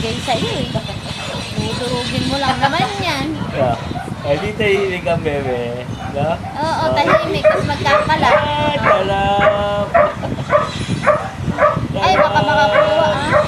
bigay sa'yo eh. Durugin mo lang naman yan. Yeah. Ay, di tahimik ang bebe. No? Oo, tahimik. Tapos magkakalat. Ay, kalap. Ay, baka makakuha ah.